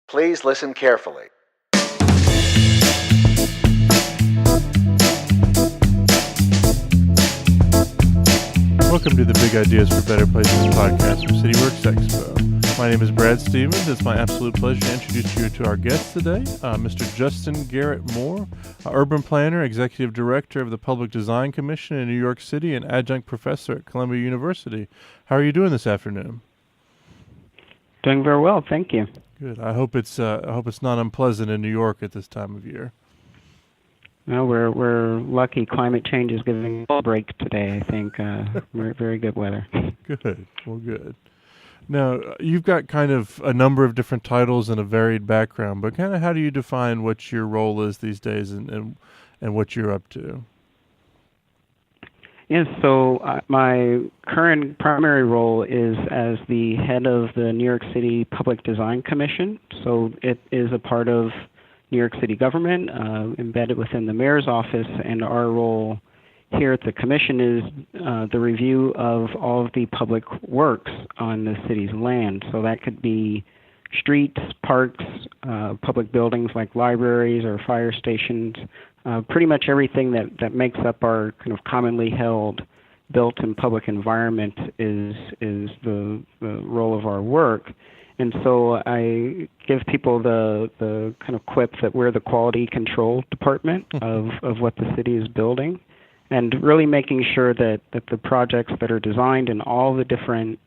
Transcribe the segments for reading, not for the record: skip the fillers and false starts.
Please listen carefully. Welcome to the Big Ideas for Better Places podcast from CityWorks Expo. My name is Brad Stevens. It's my absolute pleasure to introduce you to our guest today, Mr. Justin Garrett Moore, urban planner, executive director of the Public Design Commission in New York City, and adjunct professor at Columbia University. How are you doing this afternoon? Doing very well, thank you. Good. I hope it's not unpleasant in New York at this time of year. No, we're lucky. Climate change is giving a break today. I think very good weather. Good. Well, good. Now, you've got kind of a number of different titles and a varied background, but kind of how do you define what your role is these days and what you're up to? Yes, so my current primary role is as the head of the New York City Public Design Commission. So it is a part of New York City government, embedded within the mayor's office, and our role here at the commission is the review of all of the public works on the city's land. So that could be streets, parks, public buildings like libraries or fire stations, pretty much everything that makes up our kind of commonly held built and public environment is the role of our work. And so I give people the kind of quip that we're the quality control department of what the city is building, and really making sure that the projects that are designed in all the different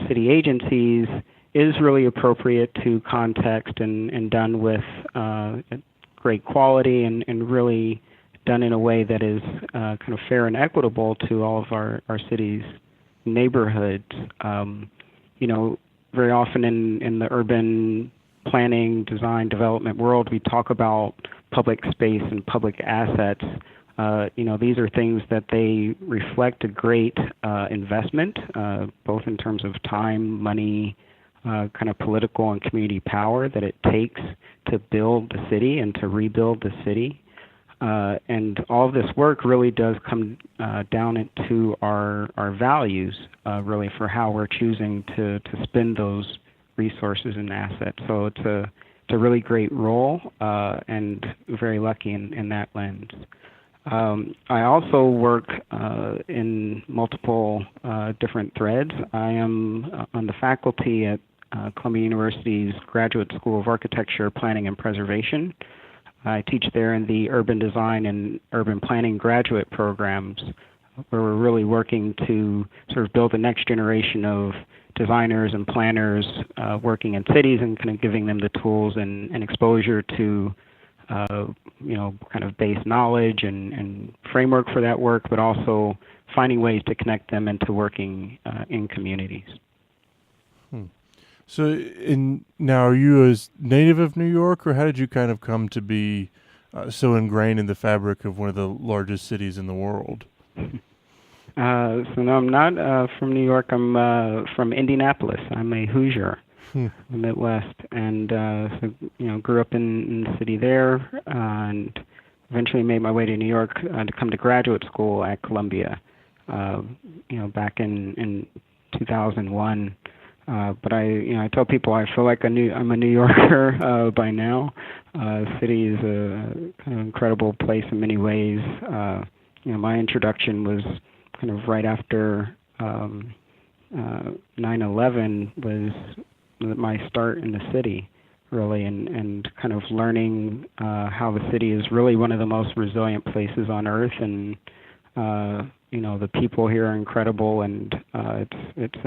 city agencies is really appropriate to context and done with great quality and really done in a way that is kind of fair and equitable to all of our city's neighborhoods. Very often in the urban planning, design, development world, we talk about public space and public assets. These are things that they reflect a great investment, both in terms of time, money, kind of political and community power that it takes to build the city and to rebuild the city. And all of this work really does come down into our values, really, for how we're choosing to spend those resources and assets. So it's a really great role and very lucky in that lens. I also work in multiple different threads. I am on the faculty at Columbia University's Graduate School of Architecture, Planning, and Preservation. I teach there in the urban design and urban planning graduate programs, where we're really working to sort of build the next generation of designers and planners working in cities and kind of giving them the tools and exposure to kind of base knowledge and framework for that work, but also finding ways to connect them into working in communities. So now, are you a native of New York, or how did you kind of come to be so ingrained in the fabric of one of the largest cities in the world? So no, I'm not from New York. I'm from Indianapolis. I'm a Hoosier, the Midwest, and grew up in the city there, and eventually made my way to New York to come to graduate school at Columbia. Back in 2001. But I tell people I feel like I'm a New Yorker by now. City is a kind of incredible place in many ways. My introduction was kind of right after 9/11 was my start in the city, really, and kind of learning how the city is really one of the most resilient places on earth, and the people here are incredible, and it's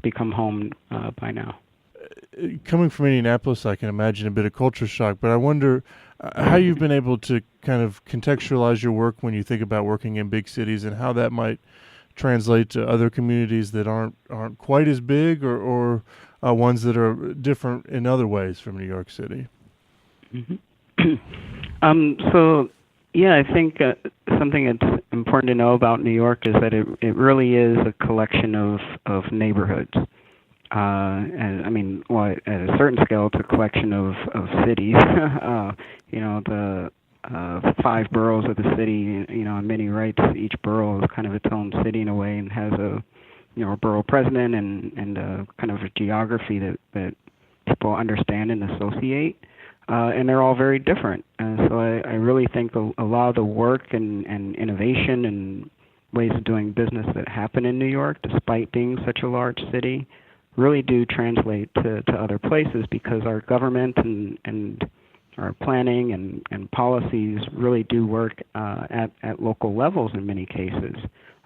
become home by now. Coming from Indianapolis, I can imagine a bit of culture shock, but I wonder how you've been able to kind of contextualize your work when you think about working in big cities, and how that might translate to other communities that aren't quite as big, or ones that are different in other ways from New York City. I think something that's important to know about New York is that it really is a collection of neighborhoods. At a certain scale, it's a collection of cities. The 5 boroughs of the city, in many rights, each borough is kind of its own city in a way, and has a borough president and kind of a geography that people understand and associate, and they're all very different. So I really think a lot of the work and innovation and ways of doing business that happen in New York, despite being such a large city, really do translate to other places because our government and our planning and policies really do work at local levels in many cases.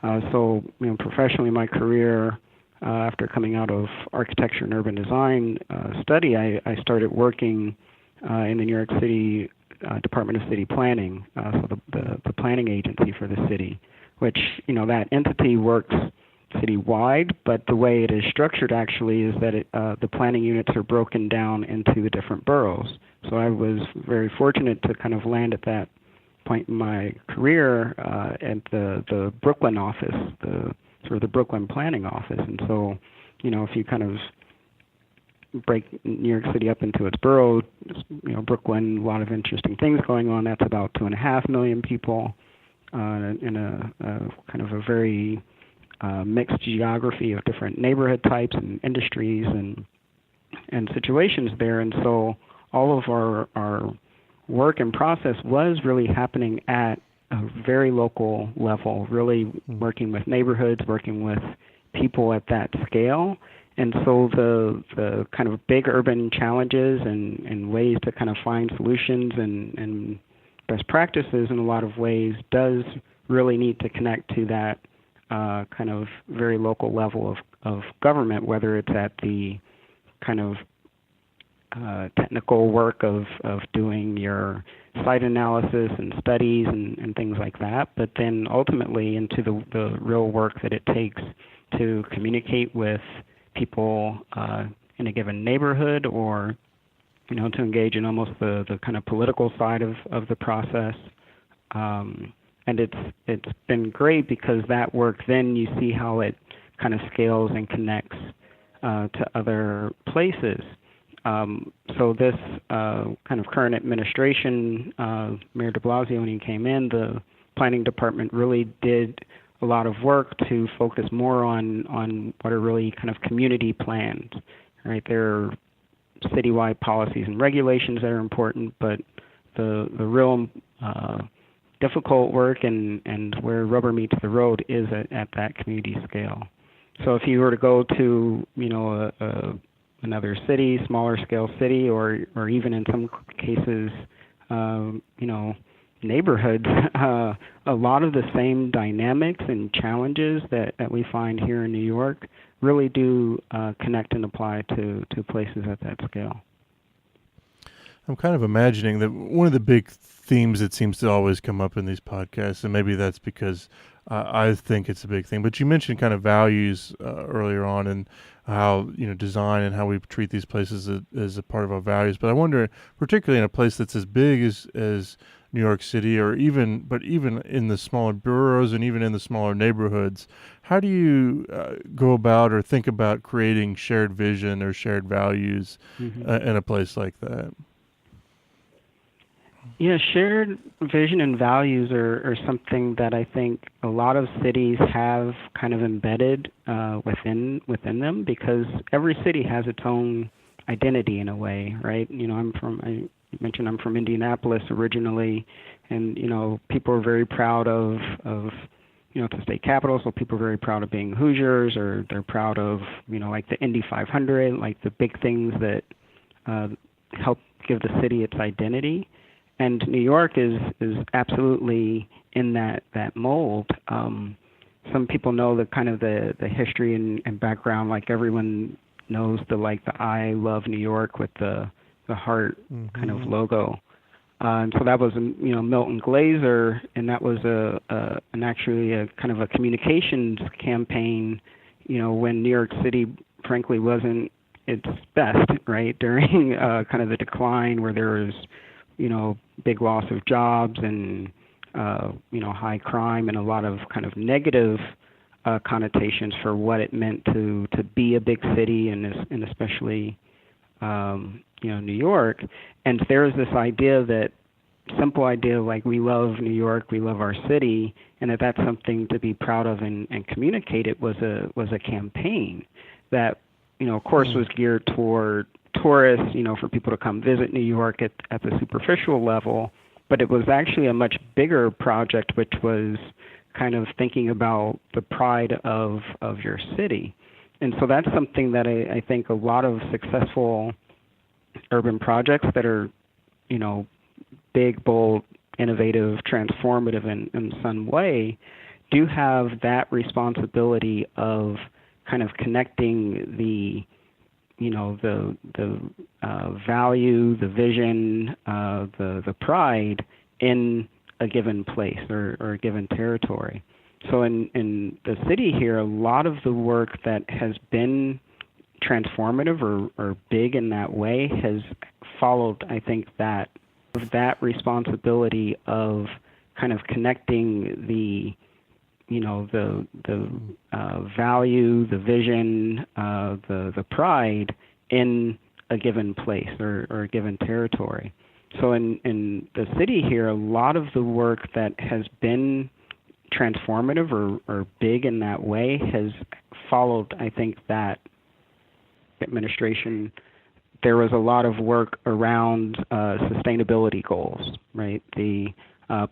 So, professionally, my career, after coming out of architecture and urban design study, I started working in the New York City Department of City Planning, so the planning agency for the city, which, that entity works citywide, but the way it is structured actually is that the planning units are broken down into the different boroughs. So I was very fortunate to kind of land at that point in my career at the Brooklyn office, the Brooklyn planning office. And so, if you kind of break New York City up into its borough, Brooklyn, a lot of interesting things going on. That's about 2.5 million people in a kind of a very mixed geography of different neighborhood types and industries and situations there. And so all of our work and process was really happening at a very local level, really working with neighborhoods, working with people at that scale. And so the kind of big urban challenges and ways to kind of find solutions and best practices in a lot of ways does really need to connect to that kind of very local level of government, whether it's at the kind of technical work of doing your site analysis and studies and things like that, but then ultimately into the real work that it takes to communicate with people in a given neighborhood, or to engage in almost the kind of political side of the process. And it's been great because that work, then you see how it kind of scales and connects to other places. So this kind of current administration, Mayor de Blasio, when he came in, the planning department really did a lot of work to focus more on what are really kind of community plans, right? There are citywide policies and regulations that are important, but the real difficult work and where rubber meets the road is at that community scale. So if you were to go to another city, smaller scale city, or even in some cases neighborhoods, a lot of the same dynamics and challenges that we find here in New York really do connect and apply to places at that scale. I'm kind of imagining that one of the big themes that seems to always come up in these podcasts, and maybe that's because I think it's a big thing, but you mentioned kind of values earlier on, and how design and how we treat these places as a part of our values. But I wonder, particularly in a place that's as big as New York City, or even in the smaller boroughs and even in the smaller neighborhoods, how do you go about or think about creating shared vision or shared values in a place like that? Yeah, shared vision and values are something that I think a lot of cities have kind of embedded within them, because every city has its own identity in a way, right? I mentioned I'm from Indianapolis originally, and people are very proud of it's the state capital, so people are very proud of being Hoosiers, or they're proud of like the Indy 500, like the big things that help give the city its identity. And New York is absolutely in that mold. Some people know the kind of the history and background, like everyone knows the I Love New York with the heart kind of logo. And so that was Milton Glaser, and that was actually a kind of a communications campaign, when New York City frankly wasn't its best, right, during kind of the decline, where there was big loss of jobs and high crime and a lot of kind of negative connotations for what it meant to be a big city, and especially New York. And there's this simple idea like we love New York, we love our city, and that's something to be proud of and communicate. It was a campaign that of course was geared toward tourists, for people to come visit New York at the superficial level, but it was actually a much bigger project, which was kind of thinking about the pride of your city. And so that's something that I think a lot of successful urban projects that are, big, bold, innovative, transformative in some way do have that responsibility of kind of connecting the value, the vision, the pride in a given place or a given territory. So in the city here, a lot of the work that has been transformative or big in that way has followed, I think, that responsibility of kind of connecting the value, the vision, the pride in a given place or a given territory. So in the city here, a lot of the work that has been transformative or big in that way has followed, I think, that administration. There was a lot of work around sustainability goals, right? The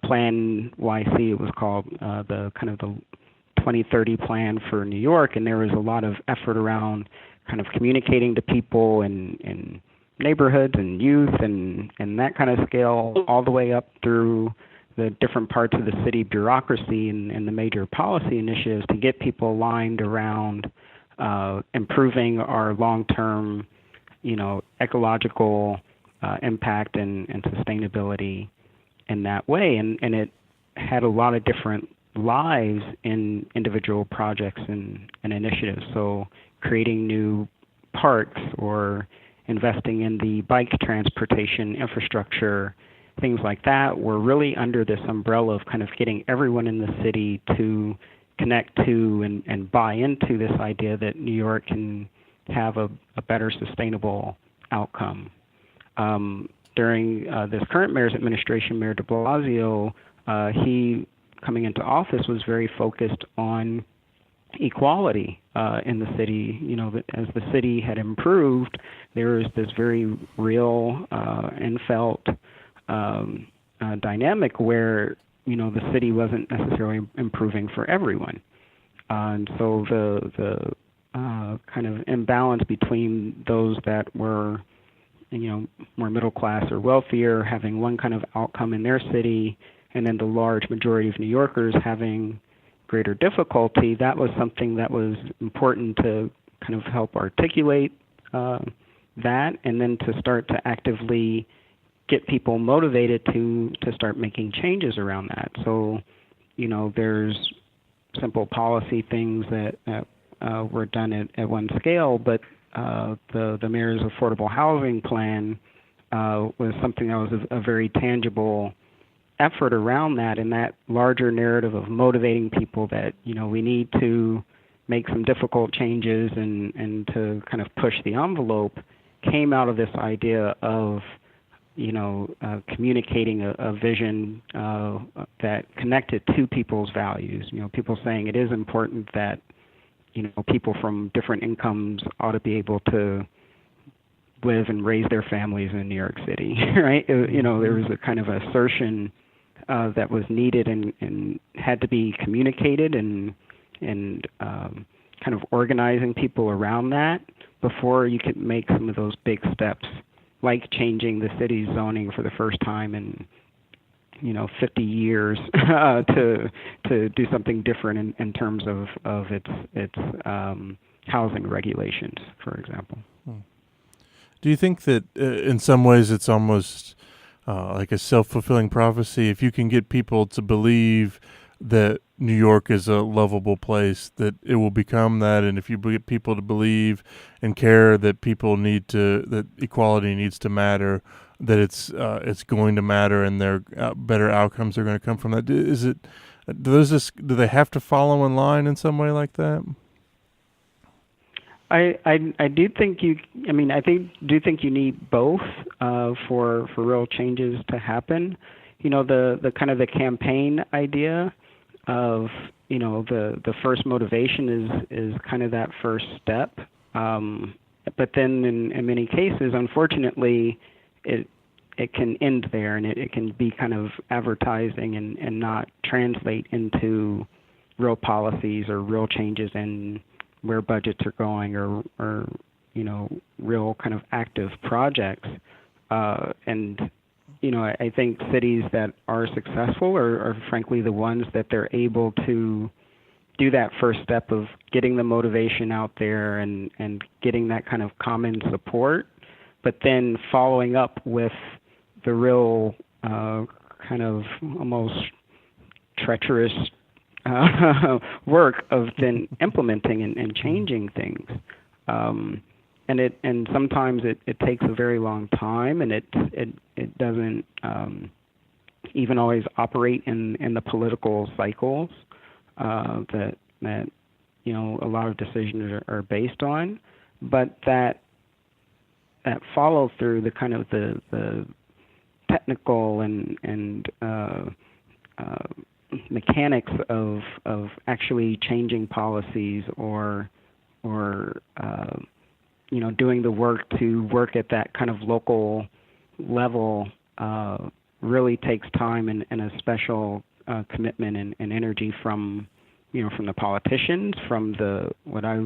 Plan YC, it was called, the 2030 plan for New York, and there was a lot of effort around kind of communicating to people in neighborhoods and youth and that kind of scale, all the way up through the different parts of the city bureaucracy and the major policy initiatives to get people aligned around improving our long-term, ecological impact and sustainability in that way. And it had a lot of different lives in individual projects and initiatives. So creating new parks or investing in the bike transportation infrastructure, things like that, were really under this umbrella of kind of getting everyone in the city to connect to and buy into this idea that New York can have a better sustainable outcome. During this current mayor's administration, Mayor de Blasio, he, coming into office, was very focused on equality in the city. As the city had improved, there was this very real and felt dynamic where the city wasn't necessarily improving for everyone, and so the kind of imbalance between those that were more middle class or wealthier, having one kind of outcome in their city, and then the large majority of New Yorkers having greater difficulty, that was something that was important to kind of help articulate that, and then to start to actively get people motivated to start making changes around that. So, there's simple policy things that were done at one scale, but the mayor's affordable housing plan was something that was a very tangible effort around that, and that larger narrative of motivating people that we need to make some difficult changes and to kind of push the envelope came out of this idea of communicating a vision that connected to people's values. People saying it is important that people from different incomes ought to be able to live and raise their families in New York City, right? There was a kind of assertion that was needed and had to be communicated and kind of organizing people around that before you could make some of those big steps, like changing the city's zoning for the first time in 50 years to do something different in terms of its housing regulations, for example. Do you think that in some ways it's almost like a self-fulfilling prophecy? If you can get people to believe that New York is a lovable place, that it will become that, and if you get people to believe and care that that equality needs to matter, that it's going to matter, and their better outcomes are going to come from that. Do they have to follow in line in some way like that? I do think do think you need both for real changes to happen. The kind of the campaign idea of the first motivation is kind of that first step, but then in many cases, unfortunately, it can end there, and it can be kind of advertising and not translate into real policies or real changes in where budgets are going, or real kind of active projects. And I think cities that are successful are frankly the ones that they're able to do that first step of getting the motivation out there and getting that kind of common support, but then following up with the real kind of almost treacherous work of then implementing and changing things. And sometimes it takes a very long time, and it doesn't even always operate in the political cycles that a lot of decisions are based on, but that follow through, the kind of the technical and mechanics of actually changing policies or doing the work to work at that kind of local level really takes time and a special commitment and energy from the politicians, from the what I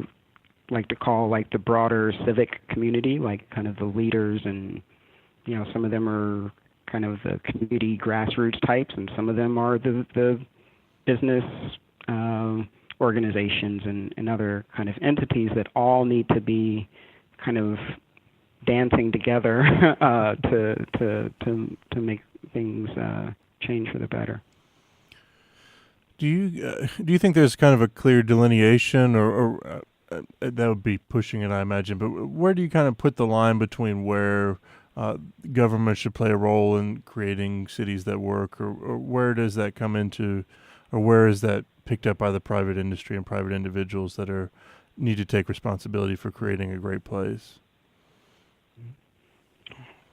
like to call like the broader civic community, like kind of the leaders, and some of them are kind of the community grassroots types, and some of them are the business organizations and other kind of entities that all need to be kind of dancing together to make things change for the better. Do you think there's kind of a clear delineation, or that would be pushing it, I imagine, but where do you kind of put the line between where government should play a role in creating cities that work, or where does that come into, or where is that picked up by the private industry and private individuals that need to take responsibility for creating a great place?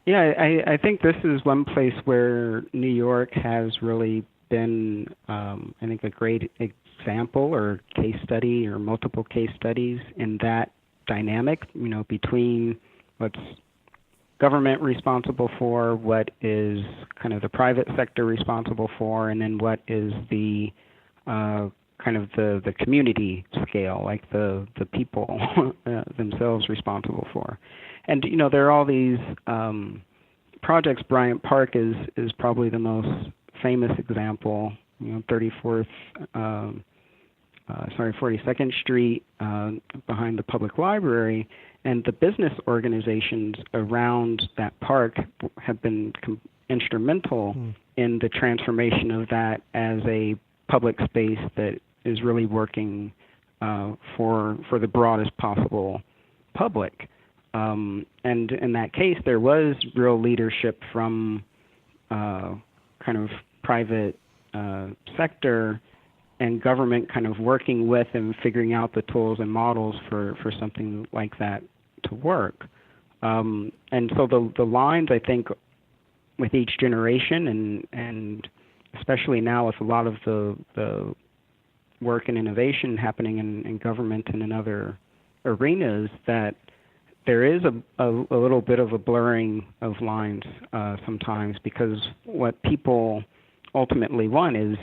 Yeah, I think this is one place where New York has really been, I think, a great example or case study or multiple case studies in that dynamic, between what's government responsible for, what is kind of the private sector responsible for, and then what is the kind of the community scale, like the people themselves responsible for. And there are all these projects. Bryant Park is probably the most famous example. 42nd Street behind the public library, and the business organizations around that park have been instrumental in the transformation of that as a public space that is really working for the broadest possible public. And in that case, there was real leadership from kind of private sector and government kind of working with and figuring out the tools and models for something like that to work. And so the lines, I think, with each generation, and especially now with a lot of the work and innovation happening in government and in other arenas, that there is a little bit of a blurring of lines sometimes, because what people ultimately want is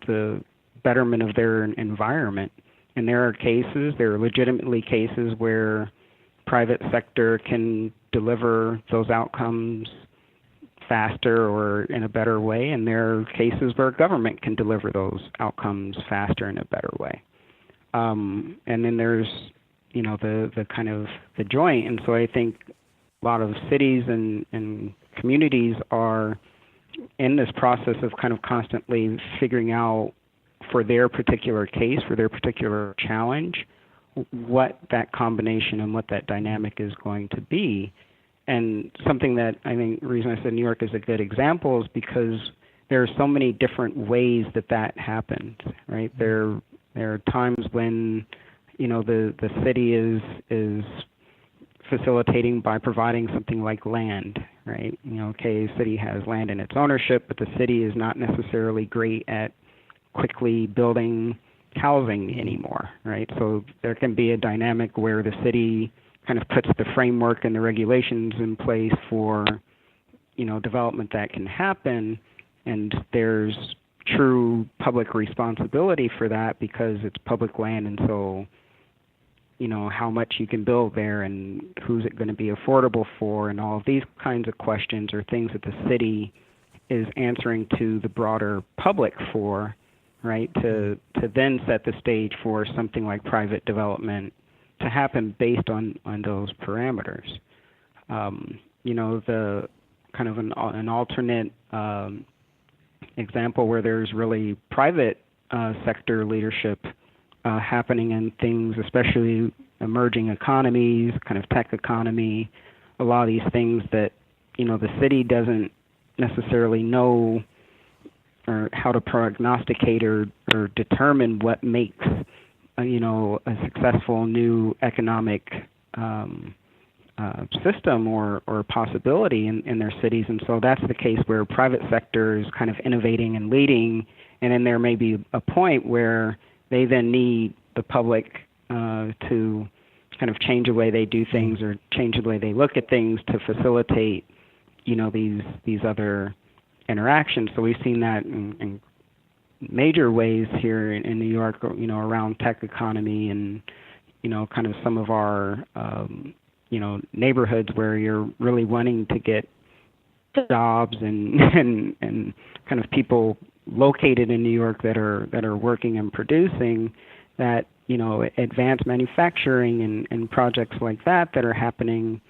the betterment of their environment. And there are legitimately cases where private sector can deliver those outcomes faster or in a better way, and there are cases where government can deliver those outcomes faster in a better way. And then there's the kind of the joint. And so I think a lot of cities and communities are in this process of kind of constantly figuring out, for their particular case, for their particular challenge, what that combination and what that dynamic is going to be. And something that I think, the reason I said New York is a good example is because there are so many different ways that happens, right? There are times when the city is facilitating by providing something like land, right? The city has land in its ownership, but the city is not necessarily great at quickly building housing anymore, right? So there can be a dynamic where the city kind of puts the framework and the regulations in place for, development that can happen, and there's true public responsibility for that because it's public land, and so, how much you can build there and who's it going to be affordable for, and all of these kinds of questions are things that the city is answering to the broader public for, right, to then set the stage for something like private development to happen based on those parameters. The kind of an alternate example where there's really private sector leadership happening in things, especially emerging economies, kind of tech economy, a lot of these things that, the city doesn't necessarily know or how to prognosticate or determine what makes a successful new economic system or possibility in their cities. And so that's the case where private sector is kind of innovating and leading, and then there may be a point where they then need the public to kind of change the way they do things or change the way they look at things to facilitate these other interactions. So we've seen that in major ways here in New York, around tech economy and, kind of some of our, neighborhoods where you're really wanting to get jobs and kind of people located in New York that are working and producing that, advanced manufacturing and projects like that are happening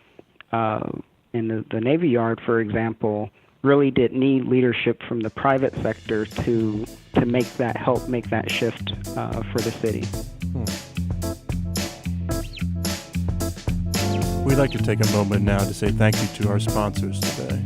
in the Navy Yard, for example, really did need leadership from the private sector to help make that shift for the city. We'd like to take a moment now to say thank you to our sponsors today.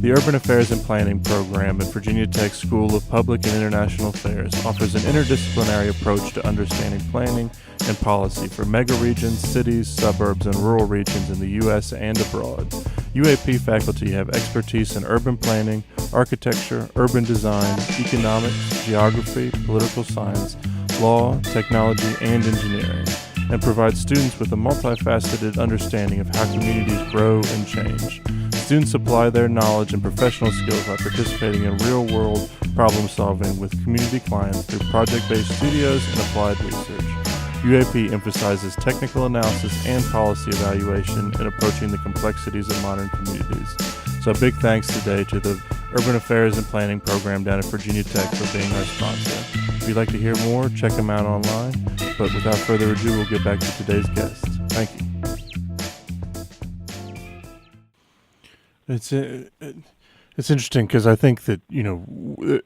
The Urban Affairs and Planning program at Virginia Tech School of Public and International Affairs offers an interdisciplinary approach to understanding planning and policy for megaregions, cities, suburbs, and rural regions in the U.S. and abroad. UAP faculty have expertise in urban planning, architecture, urban design, economics, geography, political science, law, technology, and engineering, and provide students with a multifaceted understanding of how communities grow and change. Students apply their knowledge and professional skills by participating in real-world problem-solving with community clients through project-based studios and applied research. UAP emphasizes technical analysis and policy evaluation in approaching the complexities of modern communities. So a big thanks today to the Urban Affairs and Planning program down at Virginia Tech for being our sponsor. If you'd like to hear more, check them out online. But without further ado, we'll get back to today's guest. Thank you. It's interesting because I think that,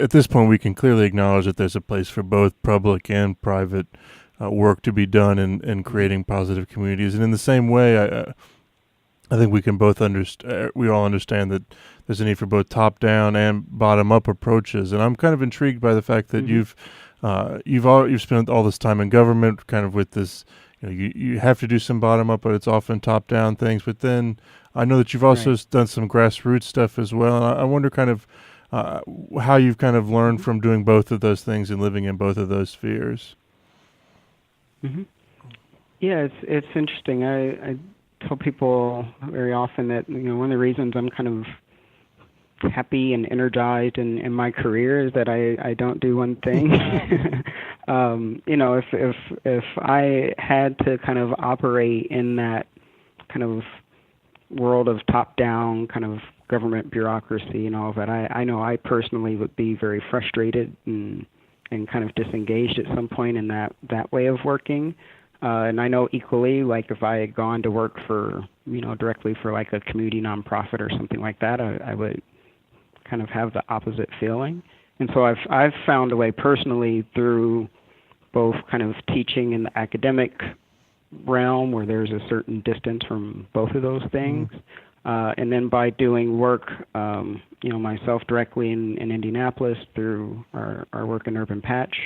at this point we can clearly acknowledge that there's a place for both public and private work to be done in creating positive communities. And in the same way, I think we can both we all understand that there's a need for both top-down and bottom-up approaches. And I'm kind of intrigued by the fact that you've spent all this time in government, kind of with this. You have to do some bottom-up, but it's often top-down things. But then I know that you've also done some grassroots stuff as well. And I wonder kind of how you've kind of learned from doing both of those things and living in both of those spheres. Mm-hmm. Yeah, it's interesting. I tell people very often that one of the reasons I'm kind of happy and energized in my career is that I don't do one thing. If I had to kind of operate in that kind of world of top-down kind of government bureaucracy and all of that, I know I personally would be very frustrated and kind of disengaged at some point in that way of working. And I know equally, like if I had gone to work for, directly for like a community nonprofit or something like that, I would kind of have the opposite feeling. And so I've found a way personally through both kind of teaching in the academic realm where there's a certain distance from both of those things. And then by doing work, myself directly in Indianapolis through our work in Urban Patch,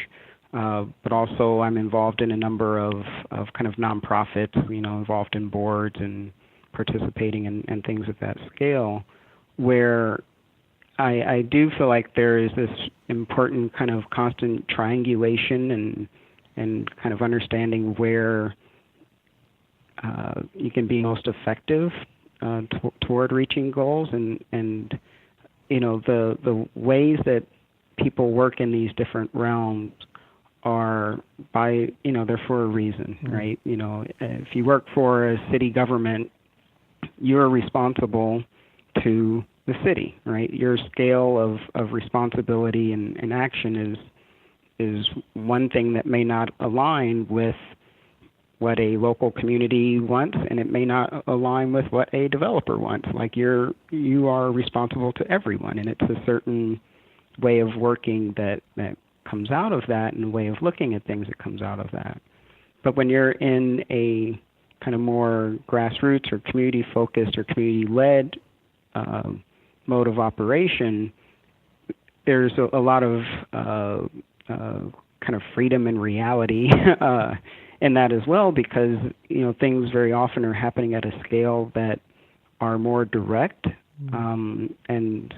but also I'm involved in a number of kind of nonprofits, involved in boards and participating in things at that scale, where I do feel like there is this important kind of constant triangulation and kind of understanding where you can be most effective toward reaching goals, and the ways that people work in these different realms are they're for a reason, right? If you work for a city government, you're responsible to the city, right? Your scale of responsibility and action is one thing that may not align with what a local community wants, and it may not align with what a developer wants. Like you are responsible to everyone, and it's a certain way of working that comes out of that, and a way of looking at things that comes out of that. But when you're in a kind of more grassroots or community-focused or community-led mode of operation, there's a lot of kind of freedom and reality in that as well, because things very often are happening at a scale that are more direct, and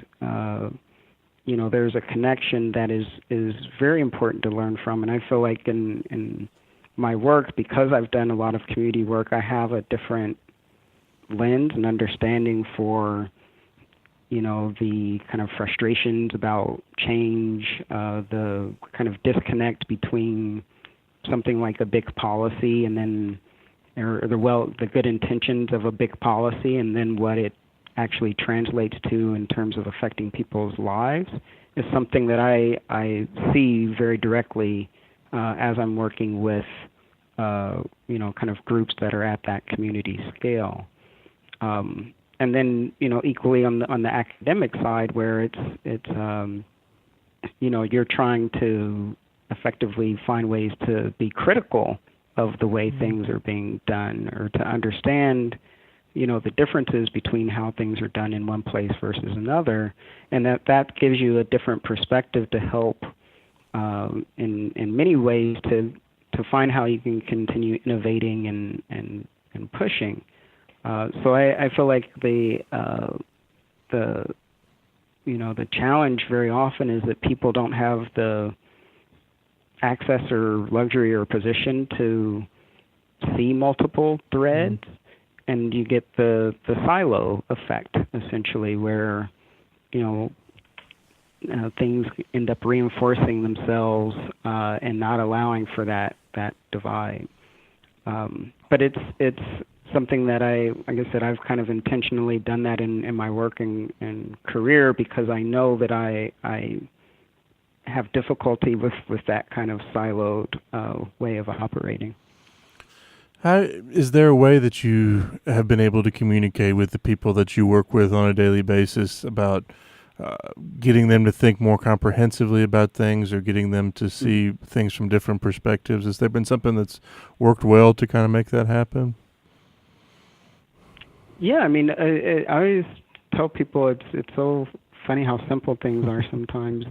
there's a connection that is very important to learn from. And I feel like in my work, because I've done a lot of community work, I have a different lens and understanding for the kind of frustrations about change, the kind of disconnect between something like a big policy and then the good intentions of a big policy, and then what it actually translates to in terms of affecting people's lives, is something that I see very directly as I'm working with kind of groups that are at that community scale. And then equally on the academic side, where it's you're trying to effectively find ways to be critical of the way things are being done, or to understand the differences between how things are done in one place versus another, and that gives you a different perspective to help in many ways to find how you can continue innovating and pushing. So I feel like the challenge very often is that people don't have the access or luxury or position to see multiple threads, and you get the silo effect, essentially, where things end up reinforcing themselves and not allowing for that divide. But it's something that like I said, I've kind of intentionally done that in my work and career, because I know that I have difficulty with that kind of siloed way of operating. Is there a way that you have been able to communicate with the people that you work with on a daily basis about getting them to think more comprehensively about things, or getting them to see things from different perspectives? Has there been something that's worked well to kind of make that happen? Yeah, I mean, I always tell people it's so funny how simple things are sometimes.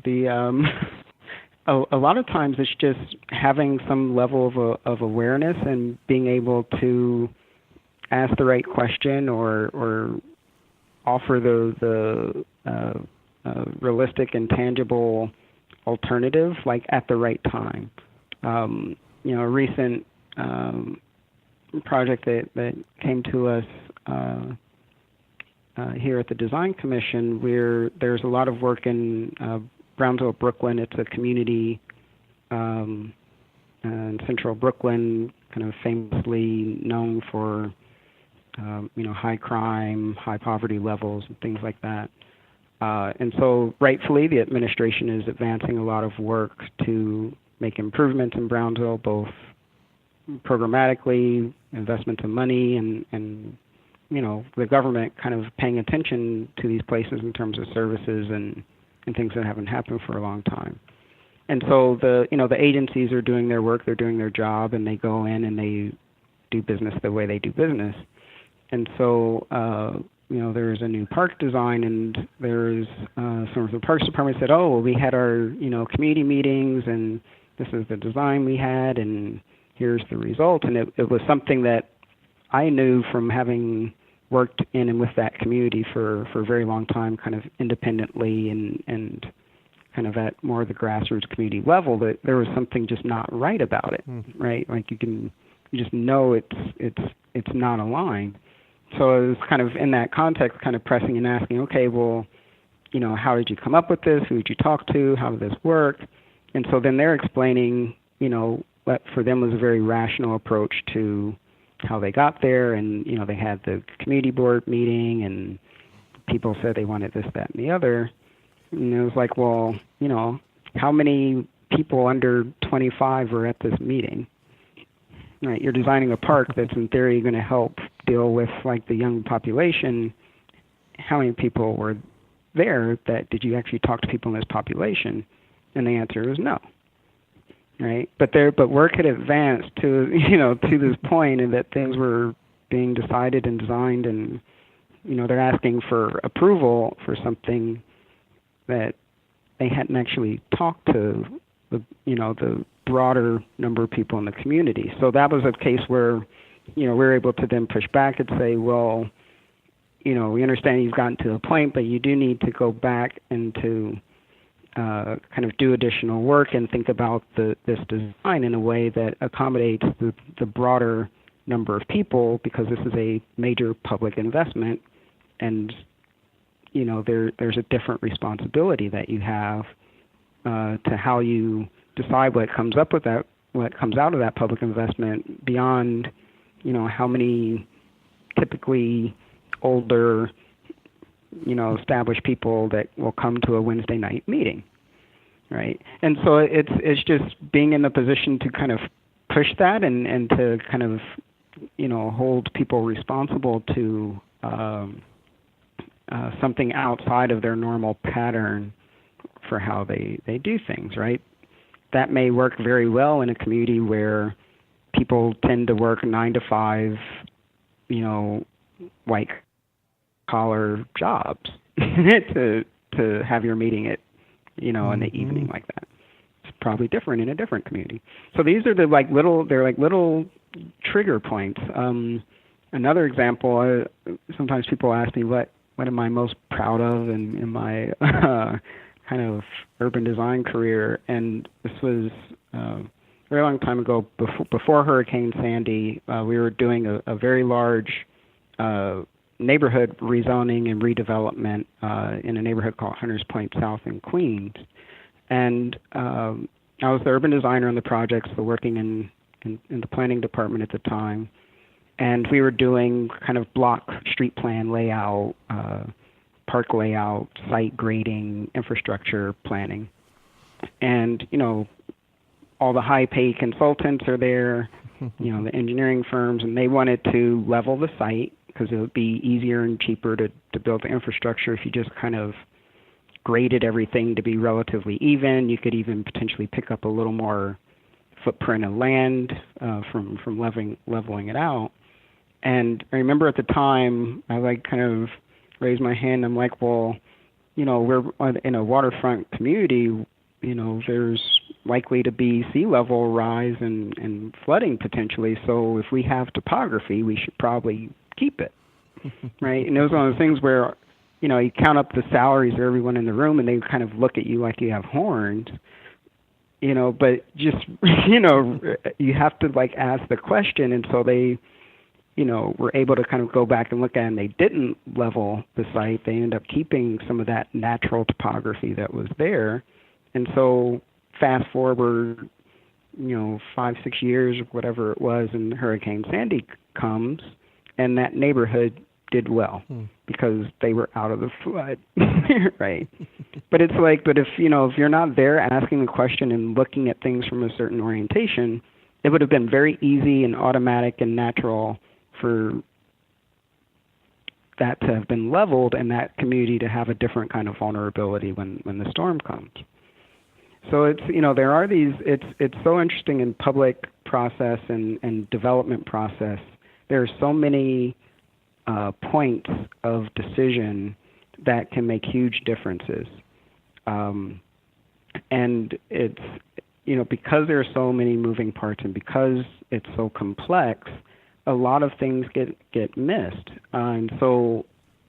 A lot of times it's just having some level of awareness and being able to ask the right question, or offer the realistic and tangible alternative, like at the right time. A recent project that came to us here at the Design Commission, where there's a lot of work in Brownsville, Brooklyn. It's a community in central Brooklyn, kind of famously known for high crime, high poverty levels, and things like that. And so rightfully, the administration is advancing a lot of work to make improvements in Brownsville, both programmatically, investment of money, and the government kind of paying attention to these places in terms of services and things that haven't happened for a long time. And so the agencies are doing their work, they're doing their job, and they go in and they do business the way they do business. And so there's a new park design, and there's some of the Parks Department said, oh, well, we had our community meetings, and this is the design we had, and here's the result. And it was something that I knew from having worked in and with that community for a very long time, kind of independently and kind of at more of the grassroots community level, that there was something just not right about it, right? Like you just know it's not aligned. So it was kind of in that context, kind of pressing and asking, okay, well, how did you come up with this? Who did you talk to? How did this work? And so then they're explaining, what for them was a very rational approach to how they got there. And, they had the community board meeting and people said they wanted this, that, and the other. And it was like, well, how many people under 25 were at this meeting? Right, you're designing a park that's in theory going to help deal with like the young population. How many people were there? Did you actually talk to people in this population? And the answer is no. Right, but work had advanced to to this point, and that things were being decided and designed, and they're asking for approval for something that they hadn't actually talked to the broader number of people in the community. So that was a case where, we were able to then push back and say, well, we understand you've gotten to a point, but you do need to go back and to kind of do additional work and think about this design in a way that accommodates the broader number of people, because this is a major public investment, and there's a different responsibility that you have to how you decide what comes out of that public investment beyond, how many typically older, established people that will come to a Wednesday night meeting, right? And so it's just being in the position to kind of push that and to kind of, hold people responsible to something outside of their normal pattern for how they do things, right? That may work very well in a community where people tend to work 9 to 5, white collar jobs to have your meeting at, in the evening like that. It's probably different in a different community. So these are little trigger points. Another example, sometimes people ask me what am I most proud of in my kind of urban design career, and this was a very long time ago, before Hurricane Sandy. We were doing a very large neighborhood rezoning and redevelopment in a neighborhood called Hunters Point South in Queens. And I was the urban designer on the project, so working in the planning department at the time. And we were doing kind of block street plan layout, park layout, site grading, infrastructure planning. And, all the high-paid consultants are there, the engineering firms, and they wanted to level the site because it would be easier and cheaper to build the infrastructure if you just kind of graded everything to be relatively even. You could even potentially pick up a little more footprint of land from leveling it out. And I remember at the time, I kind of raised my hand. I'm like, well, we're in a waterfront community. There's likely to be sea level rise and flooding potentially. So if we have topography, we should probably keep it, right? And it was one of those things where, you count up the salaries of everyone in the room, and they kind of look at you like you have horns, but just, you have to ask the question. And so they, were able to kind of go back and look at it, and they didn't level the site. They ended up keeping some of that natural topography that was there. And so fast forward, 5-6 years, whatever it was, and Hurricane Sandy comes, and that neighborhood did well because they were out of the flood, right? But it's but if you're not there asking the question and looking at things from a certain orientation, it would have been very easy and automatic and natural for that to have been leveled and that community to have a different kind of vulnerability when the storm comes. So it's there are these. It's so interesting in public process and development process. There are so many points of decision that can make huge differences, and it's because there are so many moving parts and because it's so complex, a lot of things get missed, and so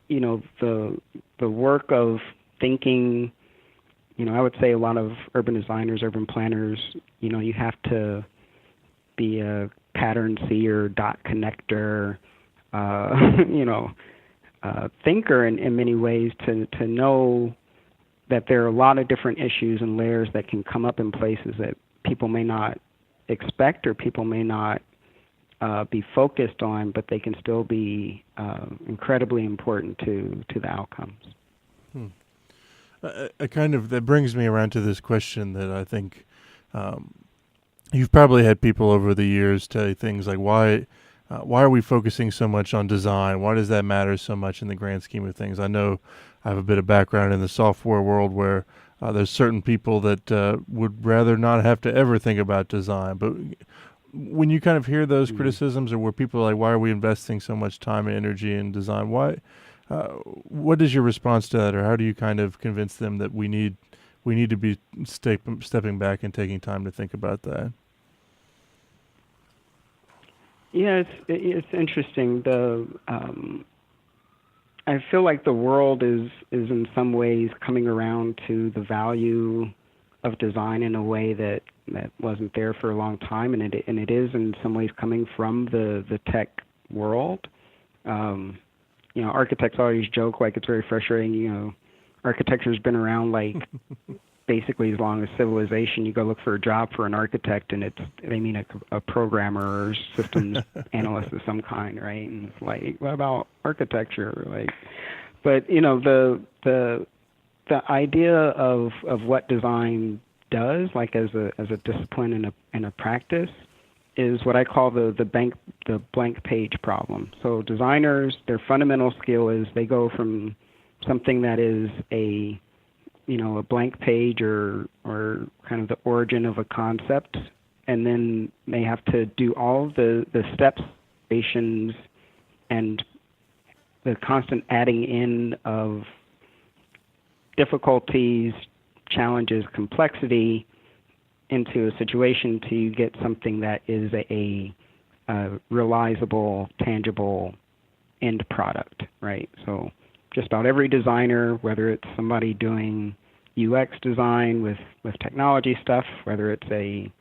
the work of thinking I would say a lot of urban designers, urban planners, you have to be a pattern seer, dot connector, thinker in many ways to know that there are a lot of different issues and layers that can come up in places that people may not expect or people may not be focused on, but they can still be incredibly important to the outcomes. That brings me around to this question that I think you've probably had people over the years tell you things like, why are we focusing so much on design? Why does that matter so much in the grand scheme of things? I know I have a bit of background in the software world where there's certain people that would rather not have to ever think about design. But when you kind of hear those criticisms, or where people are like, why are we investing so much time and energy in design? What is your response to that, or how do you kind of convince them that we need to be stepping back and taking time to think about that? Yeah, it's interesting. I feel like the world is in some ways coming around to the value of design in a way that wasn't there for a long time, and it is in some ways coming from the tech world. Architects always joke like it's very frustrating. Architecture's been around like basically as long as civilization. You go look for a job for an architect, and they mean a programmer or systems analyst of some kind, right? And it's like, what about architecture? But the idea of what design does, like as a discipline and a practice, is what I call the blank page problem. So designers, their fundamental skill is they go from something that is a blank page or kind of the origin of a concept, and then they have to do all the steps, and the constant adding in of difficulties, challenges, complexity into a situation to get something that is a realizable, tangible end product, right? So just about every designer, whether it's somebody doing UX design with technology stuff, whether it's an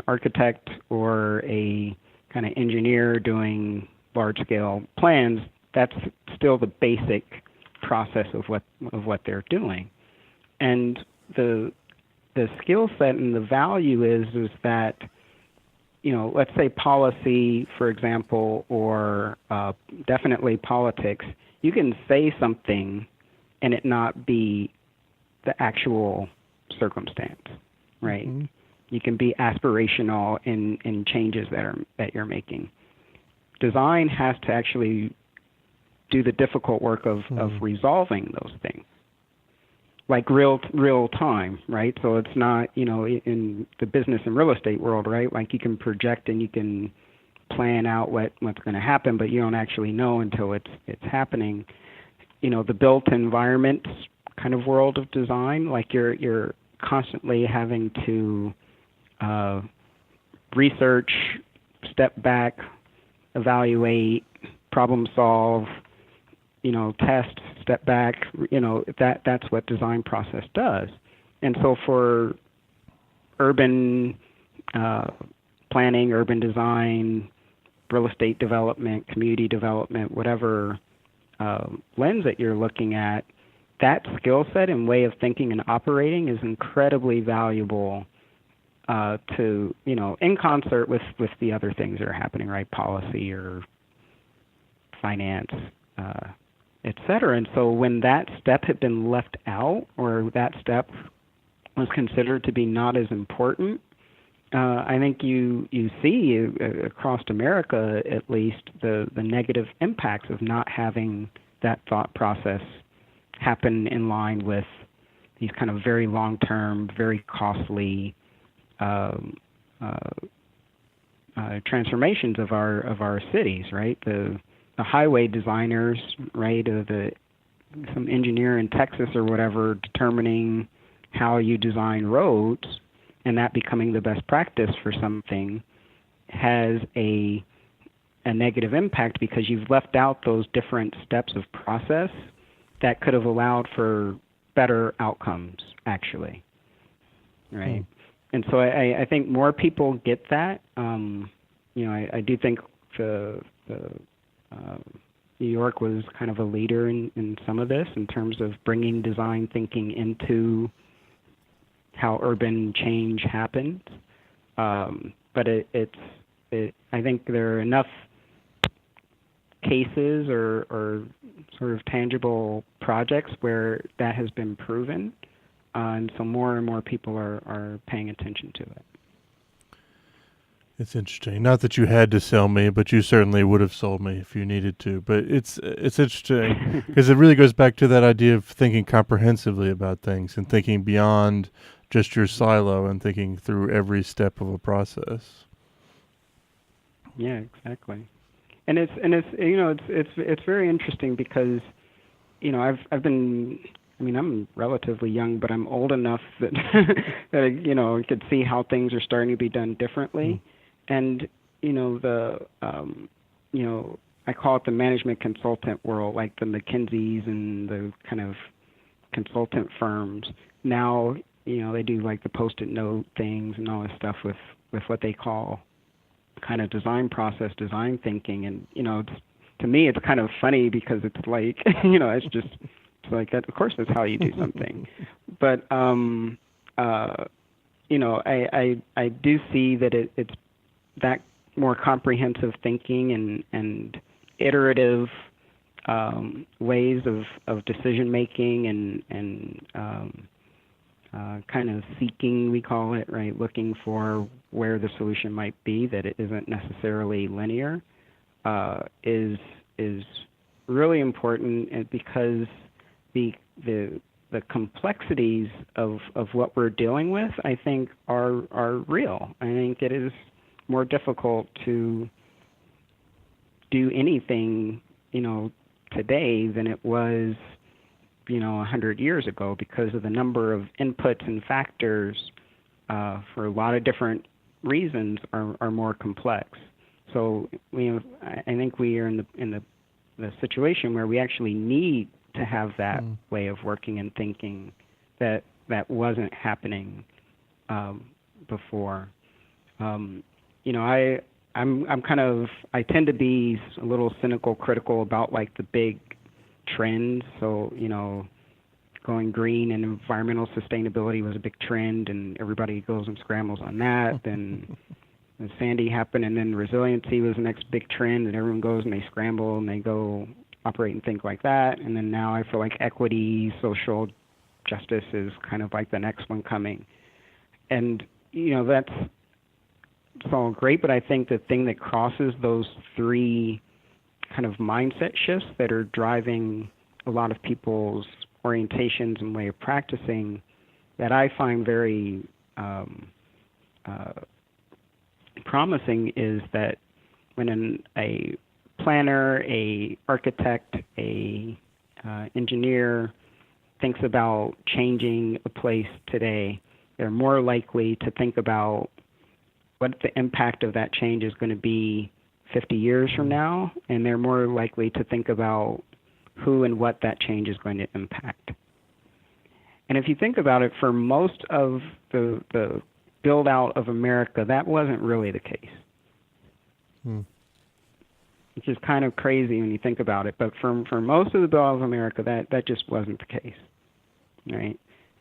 architect or a kind of engineer doing large-scale plans, that's still the basic process of what they're doing. And the skill set and the value is that, let's say policy, for example, or definitely politics, you can say something and it not be the actual circumstance, right? Mm-hmm. You can be aspirational in changes that you're making. Design has to actually do the difficult work of resolving those things, like real time, right? So it's not, in the business and real estate world, right? Like you can project and you can plan out what's going to happen, but you don't actually know until it's happening. The built environment kind of world of design, like you're constantly having to research, step back, evaluate, problem solve, test, step back, that's what design process does. And so for urban planning, urban design, real estate development, community development, whatever lens that you're looking at, that skill set and way of thinking and operating is incredibly valuable to, in concert with the other things that are happening, right? Policy or finance, et cetera. And so when that step had been left out, or that step was considered to be not as important, I think you see across America, at least, the negative impacts of not having that thought process happen in line with these kind of very long-term, very costly transformations of our cities, right? The highway designers, right? Some engineer in Texas or whatever determining how you design roads, and that becoming the best practice for something, has a negative impact because you've left out those different steps of process that could have allowed for better outcomes, actually, right? And so I think more people get that. I do think the New York was kind of a leader in some of this in terms of bringing design thinking into how urban change happens. But I think there are enough cases or sort of tangible projects where that has been proven, and so more and more people are paying attention to it. It's interesting. Not that you had to sell me, but you certainly would have sold me if you needed to. But it's interesting because it really goes back to that idea of thinking comprehensively about things and thinking beyond just your silo and thinking through every step of a process. Yeah, exactly. And it's very interesting because I've been, I'm relatively young, but I'm old enough that that I could see how things are starting to be done differently. And I call it the management consultant world, like the McKinseys and the kind of consultant firms. Now, they do like the Post-it note things and all this stuff with what they call kind of design process, design thinking. And, to me, it's kind of funny because it's like, it's like, of course, that's how you do something. But, I do see that it's that more comprehensive thinking and iterative ways of decision making and kind of seeking, we call it, right? Looking for where the solution might be, that it isn't necessarily linear, is really important because the complexities of what we're dealing with, I think, are real. I think it is more difficult to do anything, today than it was, 100 years ago because of the number of inputs and factors for a lot of different reasons are more complex. So I think we are in the situation where we actually need to have that way of working and thinking that wasn't happening before. I tend to be a little cynical, critical about like the big trends. So, going green and environmental sustainability was a big trend, and everybody goes and scrambles on that. Then Sandy happened, and then resiliency was the next big trend, and everyone goes and they scramble and they go operate and think like that. And then now I feel like equity, social justice is kind of like the next one coming. And, that's all great, but I think the thing that crosses those three kind of mindset shifts that are driving a lot of people's orientations and way of practicing that I find very promising is that when a planner, a architect, a engineer thinks about changing a place today, they're more likely to think about what the impact of that change is going to be 50 years from now, and they're more likely to think about who and what that change is going to impact. And if you think about it, for most of the build out of America, that wasn't really the case. Which is kind of crazy when you think about it, but for most of the build out of America, that just wasn't the case, right?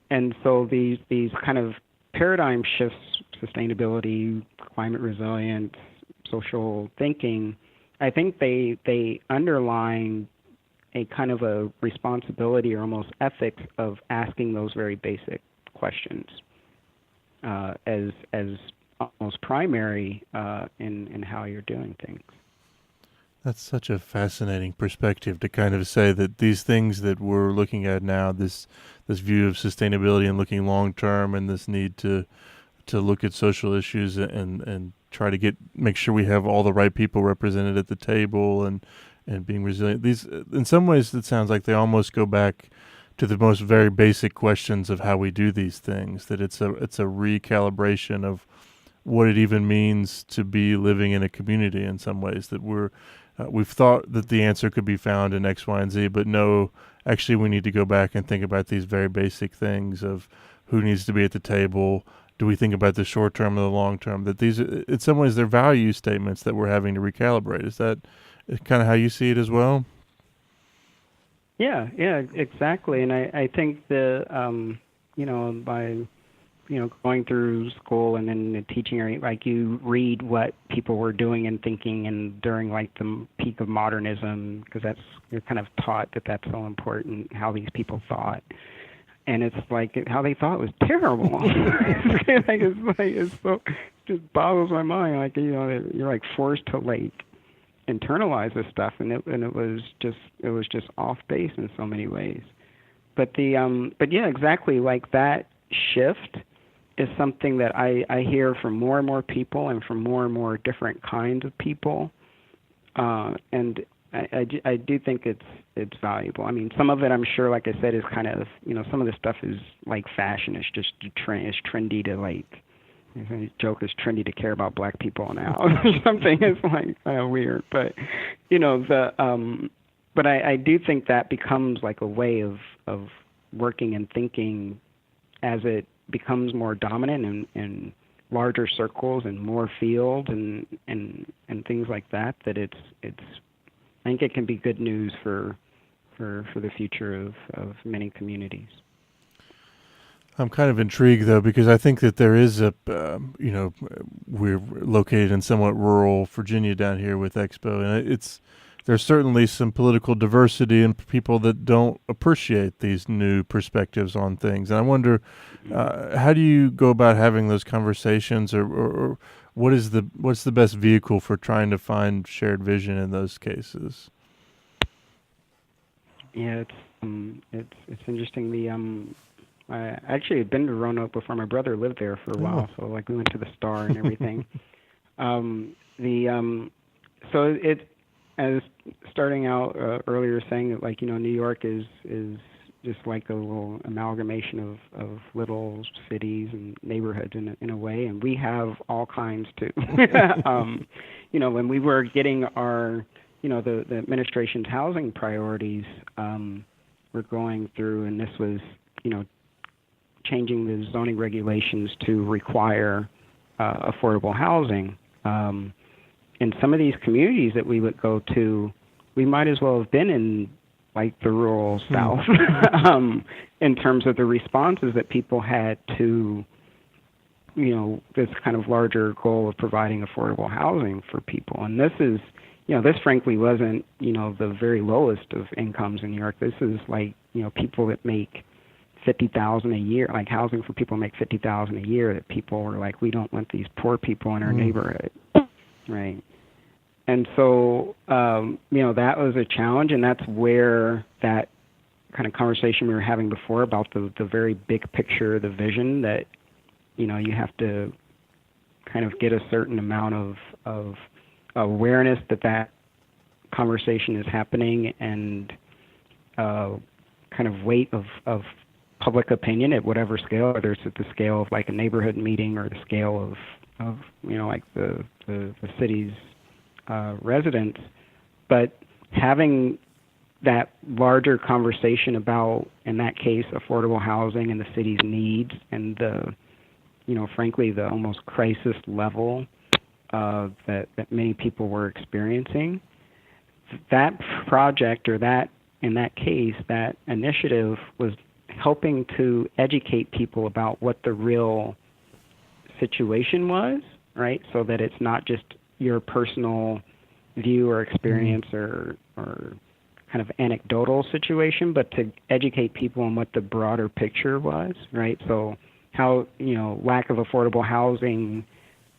And so these kind of paradigm shifts, sustainability, climate resilience, social thinking, I think they underline a kind of a responsibility or almost ethics of asking those very basic questions as almost primary in how you're doing things. That's such a fascinating perspective to kind of say that these things that we're looking at now, this view of sustainability and looking long term, and this need to look at social issues and try to make sure we have all the right people represented at the table and being resilient. These, in some ways, it sounds like they almost go back to the most very basic questions of how we do these things. That it's a recalibration of what it even means to be living in a community. In some ways, that we've thought that the answer could be found in X, Y, and Z, but no, actually, we need to go back and think about these very basic things of who needs to be at the table? Do we think about the short term or the long term? That these, in some ways, they're value statements that we're having to recalibrate. Is that kind of how you see it as well? Yeah, exactly. And I think by going through school and then the teaching area, like you read what people were doing and thinking and during like the peak of modernism, because you're kind of taught that that's so important, how these people thought. And it's like how they thought was terrible. It's so, it just boggles my mind. Like, you're like forced to like internalize this stuff, and it was just off base in so many ways. But yeah, exactly, like that shift is something that I hear from more and more people and from more and more different kinds of people, and I do think it's valuable. I mean, some of it, I'm sure, like I said, is kind of, some of the stuff is like fashion. It's just it's trendy to like, the joke is trendy to care about black people now or something. It's like kind of weird, but but I do think that becomes like a way of working and thinking as it becomes more dominant in larger circles and more fields and things like that. That it's I think it can be good news for the future of many communities. I'm kind of intrigued, though, because I think that there is we're located in somewhat rural Virginia down here with Expo, and there's certainly some political diversity and people that don't appreciate these new perspectives on things. And I wonder, how do you go about having those conversations, or what's the best vehicle for trying to find shared vision in those cases? Yeah, it's interesting. I actually had been to Roanoke before. My brother lived there for a while, so like we went to the Star and everything. So it, as starting out earlier, saying that like New York is just like a little amalgamation of little cities and neighborhoods in a way, and we have all kinds too. When we were getting our the administration's housing priorities, we're going through, and this was changing the zoning regulations to require affordable housing. In some of these communities that we would go to, we might as well have been in like the rural South in terms of the responses that people had to this kind of larger goal of providing affordable housing for people. And this is this frankly wasn't the very lowest of incomes in New York. This is like people that make $50,000 a year, like housing for people who make $50,000 a year, that people were like, we don't want these poor people in our neighborhood, right? And so, that was a challenge, and that's where that kind of conversation we were having before about the very big picture, the vision that, you have to kind of get a certain amount of awareness that conversation is happening, and kind of weight of public opinion at whatever scale, whether it's at the scale of like a neighborhood meeting or the scale of like the city's residents, but having that larger conversation about, in that case, affordable housing and the city's needs and the frankly the almost crisis level that many people were experiencing. That project, or that in that case, that initiative was helping to educate people about what the real situation was, right? So that it's not just your personal view or experience or kind of anecdotal situation, but to educate people on what the broader picture was, right? So how, lack of affordable housing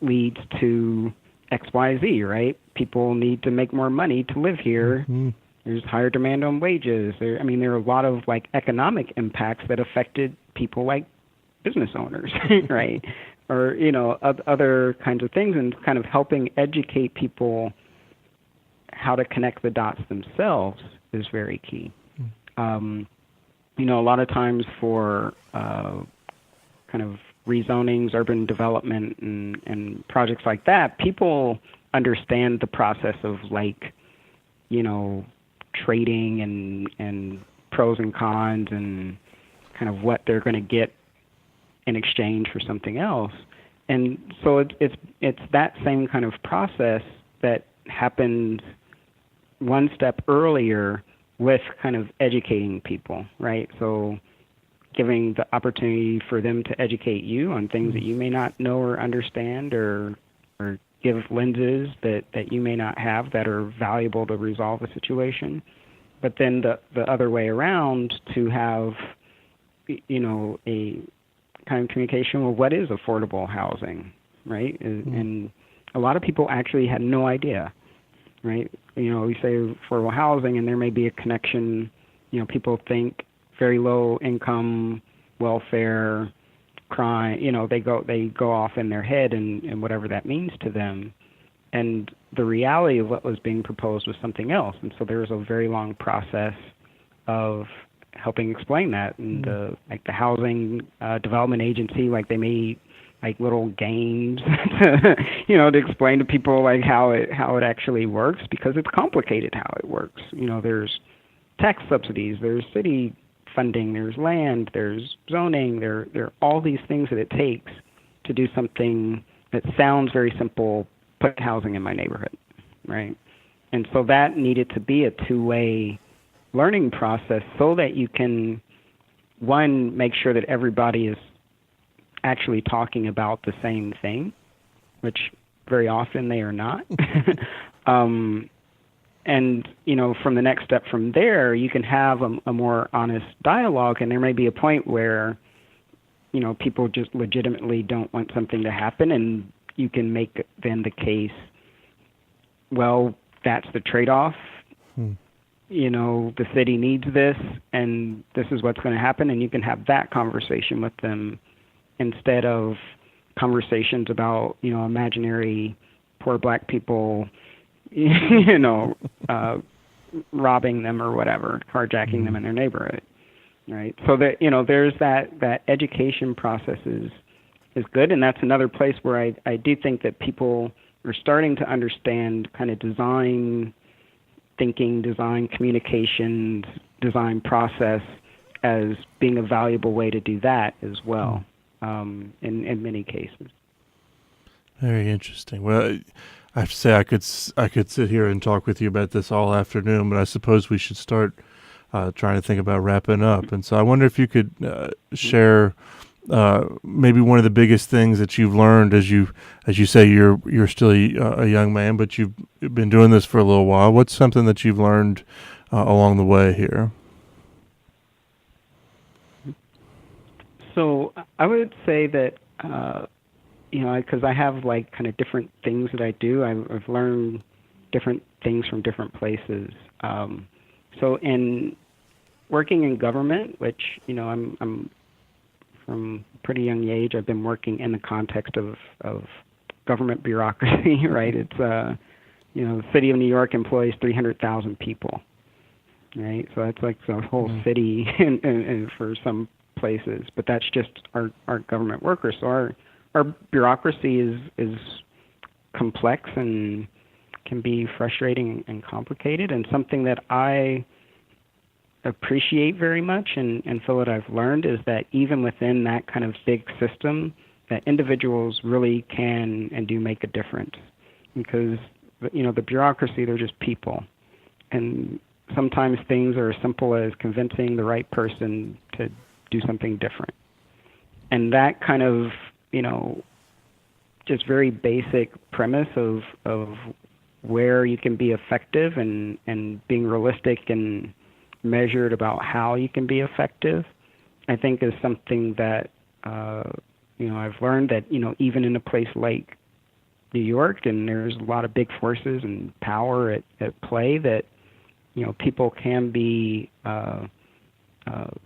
leads to XYZ, right? People need to make more money to live here. Mm-hmm. There's higher demand on wages. There are a lot of like economic impacts that affected people like business owners, right? Or, other kinds of things, and kind of helping educate people how to connect the dots themselves is very key. A lot of times for kind of rezonings, urban development, and projects like that, people understand the process of like, trading and pros and cons and kind of what they're going to get in exchange for something else. And so it's that same kind of process that happens one step earlier with kind of educating people, right? So giving the opportunity for them to educate you on things that you may not know or understand, or give lenses that you may not have that are valuable to resolve a situation. But then the other way around, to have, a kind of communication, well, what is affordable housing, right? And a lot of people actually had no idea, right? We say affordable housing, and there may be a connection. People think very low income, welfare, crime. They go off in their head and whatever that means to them. And the reality of what was being proposed was something else. And so there was a very long process of helping explain that. And the housing development agency, they made little games to explain to people how it actually works, because it's complicated how it works. There's tax subsidies, there's city funding, there's land, there's zoning, there are all these things that it takes to do something that sounds very simple: put housing in my neighborhood, right? And so that needed to be a two-way learning process, so that you can, one, make sure that everybody is actually talking about the same thing, which very often they are not. And, from the next step from there, you can have a more honest dialogue, and there may be a point where, people just legitimately don't want something to happen, and you can make then the case, well, that's the trade-off. The city needs this, and this is what's going to happen, and you can have that conversation with them instead of conversations about, imaginary poor black people, robbing them or whatever, carjacking them in their neighborhood, right? So that, there's that education process is good, and that's another place where I do think that people are starting to understand kind of design thinking, design communications, design process as being a valuable way to do that as well, in many cases. Very interesting. Well, I have to say I could sit here and talk with you about this all afternoon, but I suppose we should start trying to think about wrapping up. And so I wonder if you could share maybe one of the biggest things that you've learned as you say you're still a young man, but you've been doing this for a little while. What's something that you've learned along the way here? So I would say that because I have kind of different things that I do. I've learned different things from different places. So in working in government, which I'm from a pretty young age, I've been working in the context of government bureaucracy. Right? It's the city of New York employs 300,000 people. Right? So that's like the whole city, and for some places, but that's just our government workers. So our bureaucracy is complex and can be frustrating and complicated, and something that I appreciate very much and feel that I've learned is that even within that kind of big system, that individuals really can and do make a difference, because the bureaucracy, they're just people, and sometimes things are as simple as convincing the right person to do something different. And that kind of just very basic premise of where you can be effective and being realistic and measured about how you can be effective, I think is something that I've learned that even in a place like New York, and there's a lot of big forces and power at play, that people can be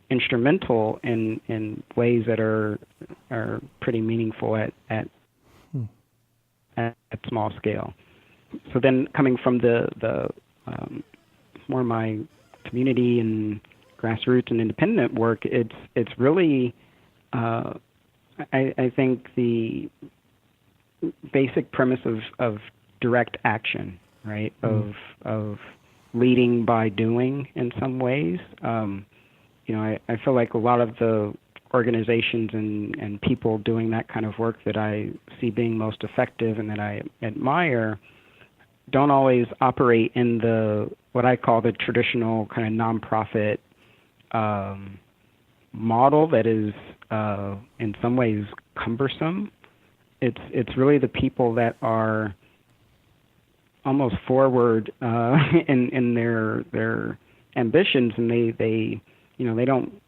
instrumental in ways that are pretty meaningful at small scale. So then, coming from the more my community and grassroots and independent work, it's really I think the basic premise of direct action, right? Of leading by doing in some ways. I feel like a lot of the organizations and people doing that kind of work that I see being most effective and that I admire don't always operate in the what I call the traditional kind of nonprofit model that is in some ways cumbersome. It's really the people that are almost forward in their ambitions, and they don't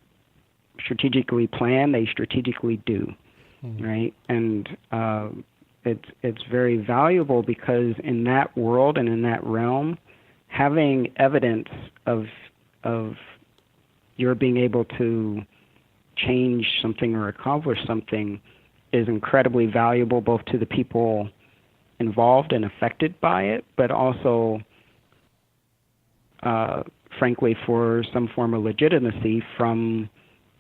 strategically plan, they strategically do, right? And it's very valuable because in that world and in that realm, having evidence of your being able to change something or accomplish something is incredibly valuable, both to the people involved and affected by it, but also frankly for some form of legitimacy from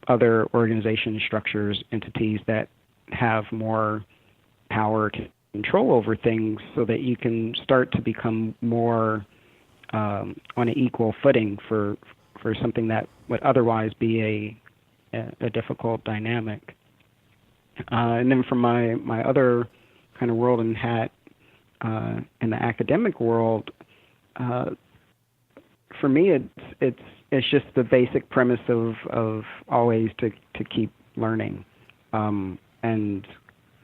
other organization structures, entities that have more power to control over things, so that you can start to become more on an equal footing for something that would otherwise be a difficult dynamic. And then from my other kind of world and hat in the academic world, for me it's just the basic premise of always to keep learning and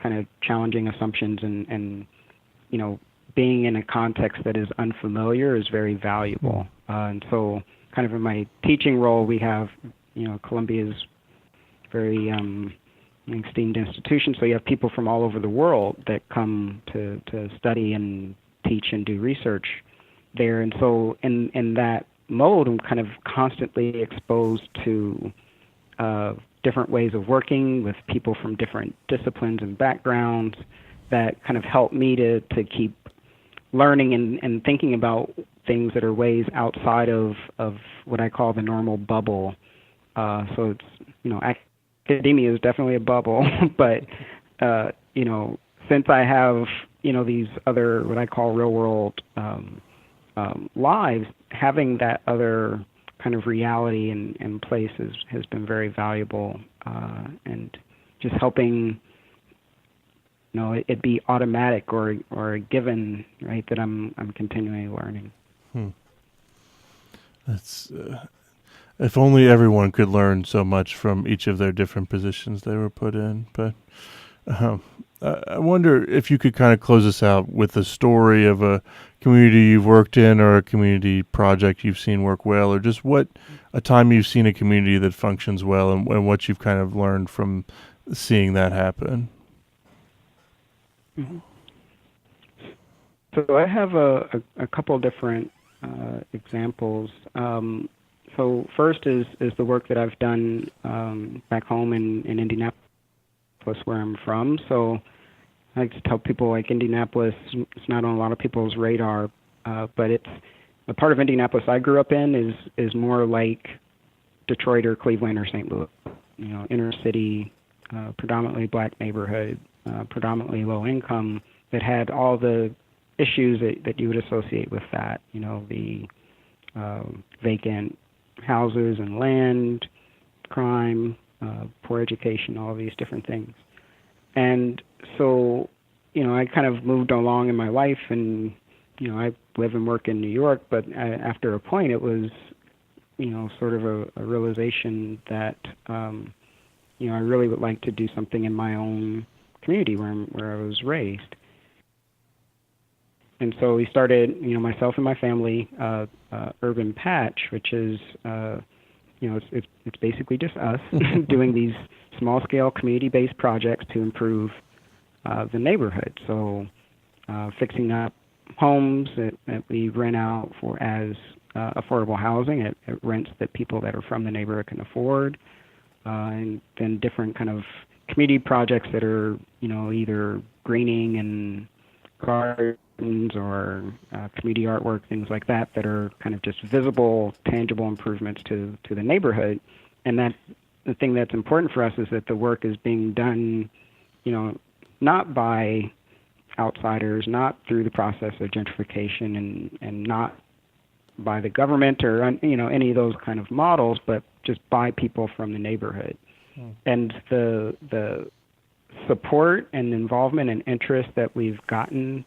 kind of challenging assumptions and being in a context that is unfamiliar is very valuable. And so kind of in my teaching role, we have, Columbia's very esteemed institution, so you have people from all over the world that come to study and teach and do research there. And so in that mode, I'm kind of constantly exposed to different ways of working with people from different disciplines and backgrounds that kind of help me to keep learning and thinking about things that are ways outside of what I call the normal bubble. So it's, academia is definitely a bubble, but, since I have, these other, what I call real world lives, having that other kind of reality in place has been very valuable, and just helping, it be automatic or a given, right, that I'm continually learning. That's if only everyone could learn so much from each of their different positions they were put in. But I wonder if you could kind of close us out with a story of a community you've worked in or a community project you've seen work well, or just a time you've seen a community that functions well and what you've kind of learned from seeing that happen. Mm-hmm. So I have a couple different examples. So first is the work that I've done back home in Indianapolis, where I'm from. So I like to tell people, like, Indianapolis, it's not on a lot of people's radar, but it's the part of Indianapolis I grew up in is more like Detroit or Cleveland or St. Louis, inner city, predominantly black neighborhood, predominantly low income, that had all the issues that you would associate with that, the vacant houses and land, crime, poor education, all of these different things. And so, I kind of moved along in my life, and, I live and work in New York, but after a point it was, sort of a realization that, I really would like to do something in my own community where I was raised. And so we started, myself and my family, Urban Patch, which is, it's basically just us doing these small-scale community-based projects to improve the neighborhood. So fixing up homes that we rent out as affordable housing at rents that people that are from the neighborhood can afford, and then different kind of community projects that are, either greening and gardens or community artwork, things like that are kind of just visible, tangible improvements to the neighborhood. And that the thing that's important for us is that the work is being done, not by outsiders, not through the process of gentrification, and not by the government or any of those kind of models, but just by people from the neighborhood. And the support and involvement and interest that we've gotten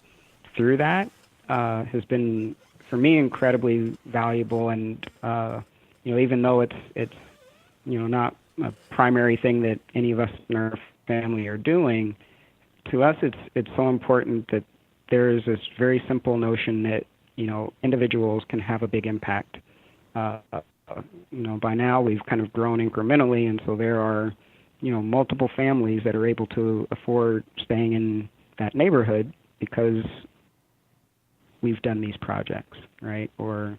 through that has been, for me, incredibly valuable. And even though it's not a primary thing that any of us in our family are doing, to us it's so important that there is this very simple notion that individuals can have a big impact. By now we've kind of grown incrementally, and so there are multiple families that are able to afford staying in that neighborhood because we've done these projects, right? Or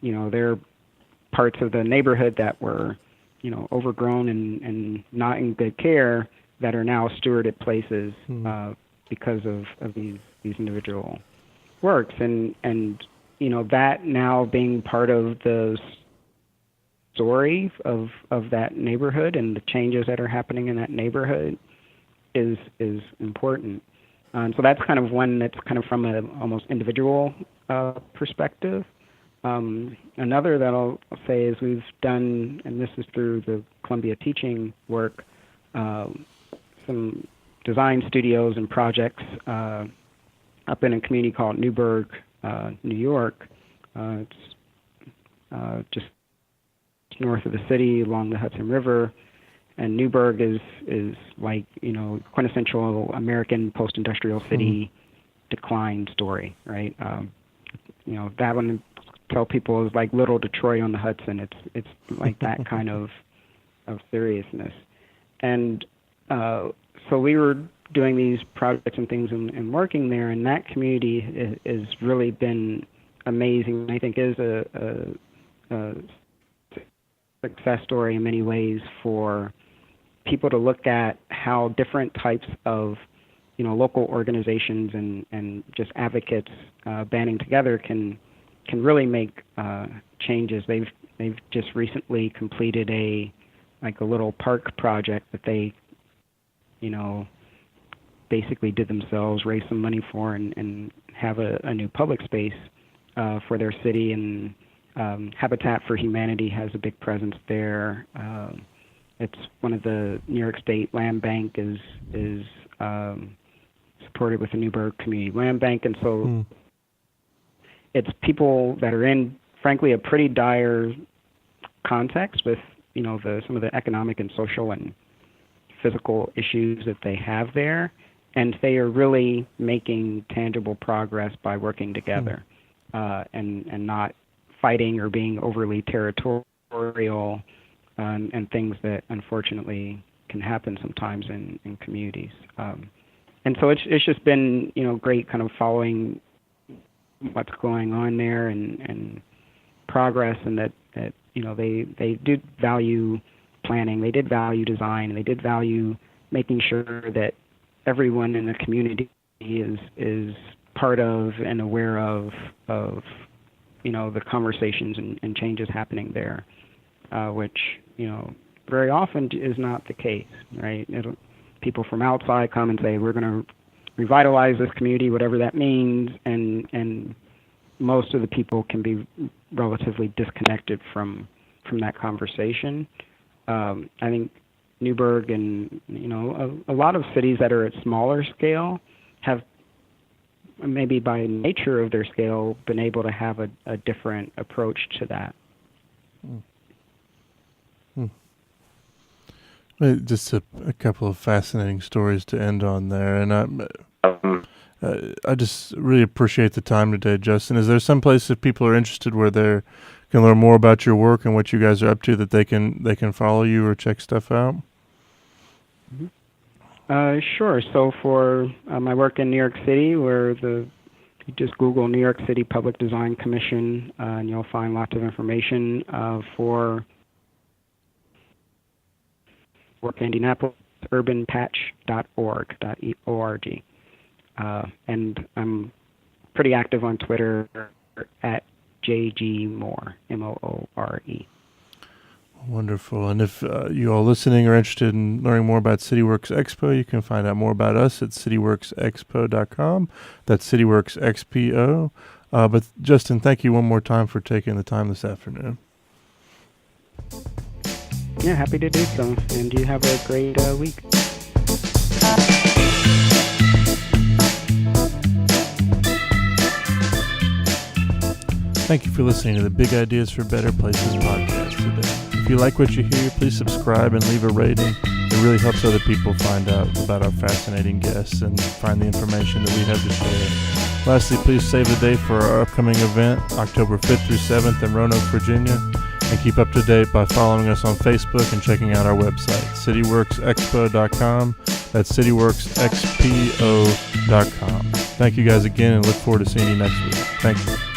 there are parts of the neighborhood that were overgrown and not in good care that are now stewarded places because of these individual works, and that now being part of the story of that neighborhood and the changes that are happening in that neighborhood is important. So that's kind of one that's kind of from an almost individual perspective. Another that I'll say is we've done, and this is through the Columbia teaching work, some design studios and projects up in a community called Newburgh, New York. It's just north of the city along the Hudson River. And Newburgh is like, quintessential American post-industrial city decline story, right? That one, tell people, is like little Detroit on the Hudson. It's like that kind of seriousness. And so we were doing these projects and things and working there, and that community has really been amazing. I think is a success story in many ways for people to look at how different types of local organizations and just advocates banding together can really make changes. They've just recently completed a little park project that they basically did themselves, raise some money for, and have a new public space for their city. And Habitat for Humanity has a big presence there. It's one of the New York State Land Bank is supported with the Newburgh Community Land Bank, and so it's people that are in, frankly, a pretty dire context with some of the economic and social and physical issues that they have there, and they are really making tangible progress by working together and not fighting or being overly territorial and things that unfortunately can happen sometimes in communities. And so it's just been great kind of following what's going on there and progress, and that they did value planning, they did value design, and they did value making sure that everyone in the community is part of and aware of the conversations and changes happening there, which very often is not the case, right? People from outside come and say, we're going to revitalize this community, whatever that means, and most of the people can be relatively disconnected from that conversation. I think Newburgh and a lot of cities that are at smaller scale have, maybe by nature of their scale, been able to have a different approach to that. Just a couple of fascinating stories to end on there, and I just really appreciate the time today, Justin. Is there some place if people are interested where they can learn more about your work and what you guys are up to, that they can follow you or check stuff out? Sure. So for my work in New York City, you just Google New York City Public Design Commission, and you'll find lots of information. For work in Indianapolis, urbanpatch.org. And I'm pretty active on Twitter at JGMoore, Moore. Wonderful. And if you all listening are interested in learning more about CityWorks Expo, you can find out more about us at cityworksexpo.com. That's CityWorks XPO. But Justin, thank you one more time for taking the time this afternoon. Yeah, happy to do so. And you have a great week. Thank you for listening to the Big Ideas for Better Places podcast today. If you like what you hear, please subscribe and leave a rating. It really helps other people find out about our fascinating guests and find the information that we have to share. Lastly, please save the date for our upcoming event, October 5th through 7th in Roanoke, Virginia. And keep up to date by following us on Facebook and checking out our website, cityworksexpo.com. That's cityworksexpo.com. Thank you guys again and look forward to seeing you next week. Thank you.